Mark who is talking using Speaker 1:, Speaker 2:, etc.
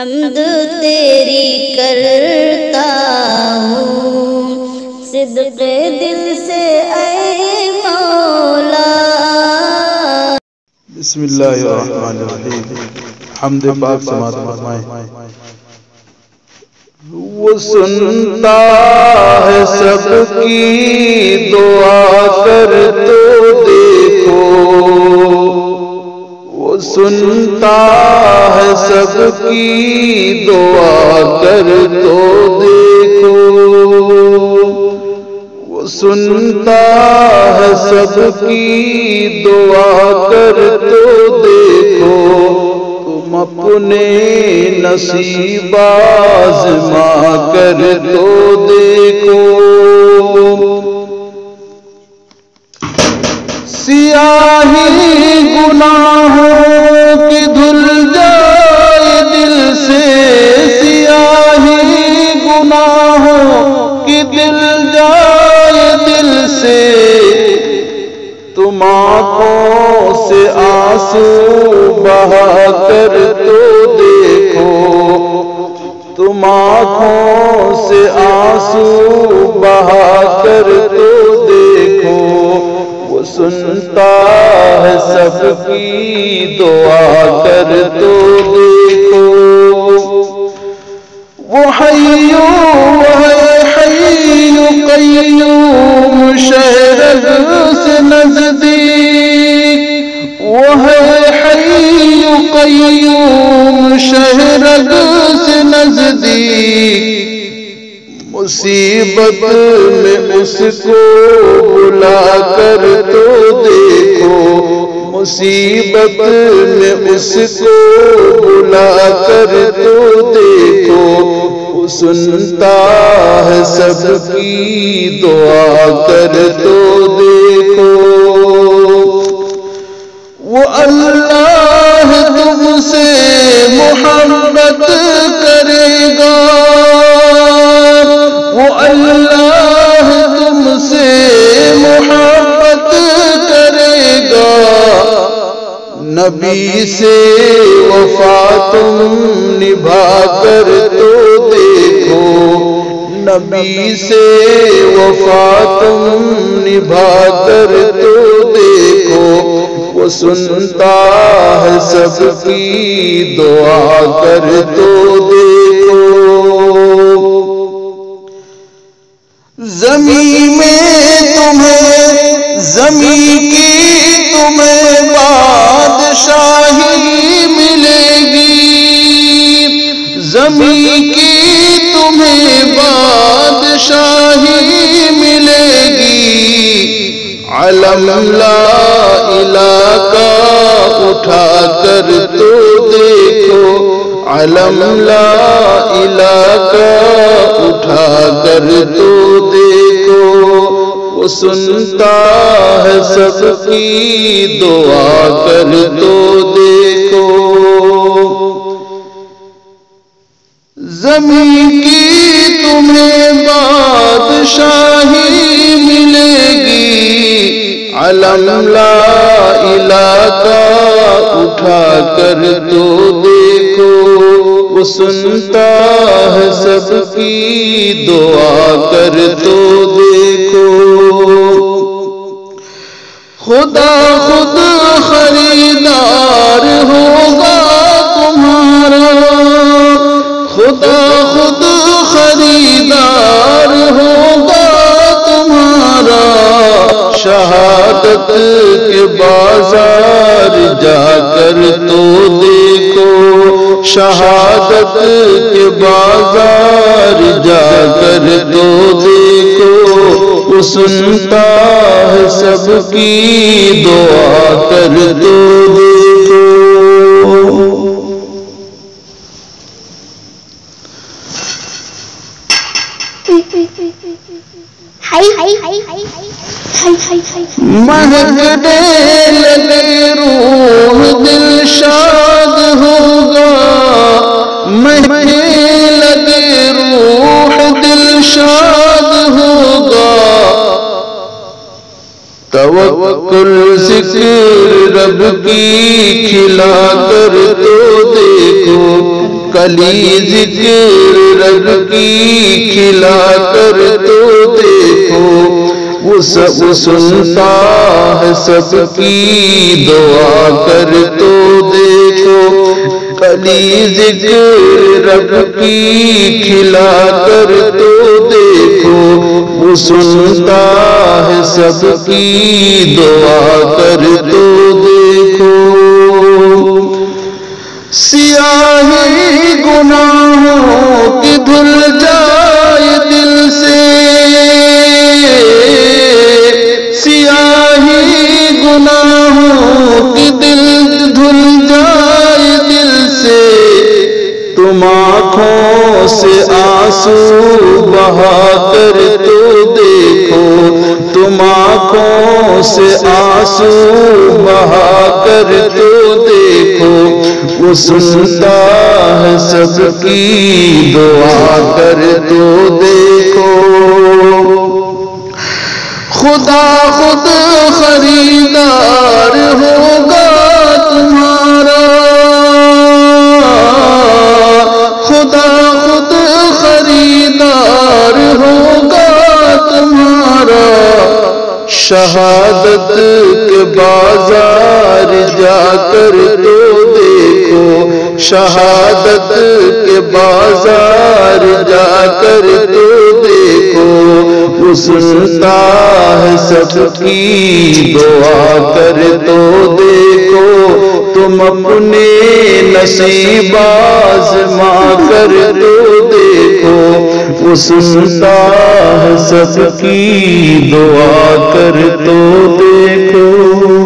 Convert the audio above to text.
Speaker 1: حمد تیری کرتا ہوں صدق دل سے اے مولا۔
Speaker 2: بسم اللہ الرحمن الرحیم۔ حمد پاک سماعت فرمائیں۔ وہ سنتا ہے سب کی دعا کر تو دیکھو، وہ سنتا ہے سب کی دعا کر تو دیکھو، وہ سنتا ہے سب کی دعا کر تو دیکھو، تم اپنے نصیب آزما کر تو دیکھو۔ سیاہی گناہوں کی دھل جائے دل سے، سیاہی گناہوں کی دل جائے دل سے، تم آنکھوں سے آنسو بہا کر تو دیکھو، تم آنکھوں سے آنسو بہا کر تو دیکھو، وہ سنتا ہے سب کی دعا کر تو دیکھو۔ وہ حی قیوم شہر سے نزدیک، وہ ہے حی قیوم شہر سے نزدیک، مصیبت میں اس کو بلا کر تو دیکھو، مصیبت میں اس کو بلا کر تو دیکھو، وہ سنتا ہے سب کی دعا کر تو دیکھو۔ وہ اللہ تم سے محبت کرے گا، وہ اللہ تم سے محبت کرے گا، نبی سے وفا تم نبھا کر تو دیکھو، نبی سے وفا تم نبھا کر تو دیکھو، وہ سنتا ہے سب کی دعا کر تو دیکھو۔ زمین میں تمہیں، زمین کی تمہیں بادشاہی ملے گی، زمین کی تمہیں بادشاہی ملے گی، علم لا الہ کا اٹھا کر تو دیکھو، علم لا الہ کا اٹھا کر تو دیکھو، وہ سنتا ہے سب کی دعا کر تو دیکھو۔ زمین کی تمہیں بادشاہی ملے گی، علم لا الہ کا اٹھا کر تو دیکھو، وہ سنتا ہے سب کی دعا کر تو دیکھو۔ خدا خود خریدار ہوگا تمہارا، خدا خود خریدار ہوگا تمہارا، شہادت کے بازار جا کر تو دیکھو، شہادت کے بازار جا کر تو دیکھو، وہ سنتا ہے سب کی دعا کر تو دیکھو۔ مہکنے لگے روح دل شاد ہوگا، مہکنے لگے روح دل شاد ہوگا، توکل ذکر رب کی کھلا کر تو دیکھو، کلی ذکر رب کی کھلا کر تو دیکھو، وہ سب سنتا ہے سب کی دعا کر تو دیکھو، کلی ذکر رب کی کھلا کر تو دیکھو، وہ سنتا ہے سب کی دعا کر تو دیکھو، سیاہی گناہوں کی دھل جائے دل سے، سیاہی گناہوں کی دھل جائے دل سے، تم آنکھوں سے آنسو بہا کر تو دیکھو، تم آنکھوں سے آنسو بہا کر تو دیکھو، وہ سنتا ہے سب کی دعا کر تو دیکھو، خدا خود خریدار ہوگا تمہارا، خدا خود خریدار ہوگا تمہارا، شہادت کے بازار جا کر تو دیکھو، شہادت کے بازار جا کر تو دیکھو، وہ سنتا ہے سب کی دعا کر تو دیکھو، تم اپنے نصیب آزما کر تو دیکھو، وہ سنتا ہے سب کی دعا کر تو دیکھو۔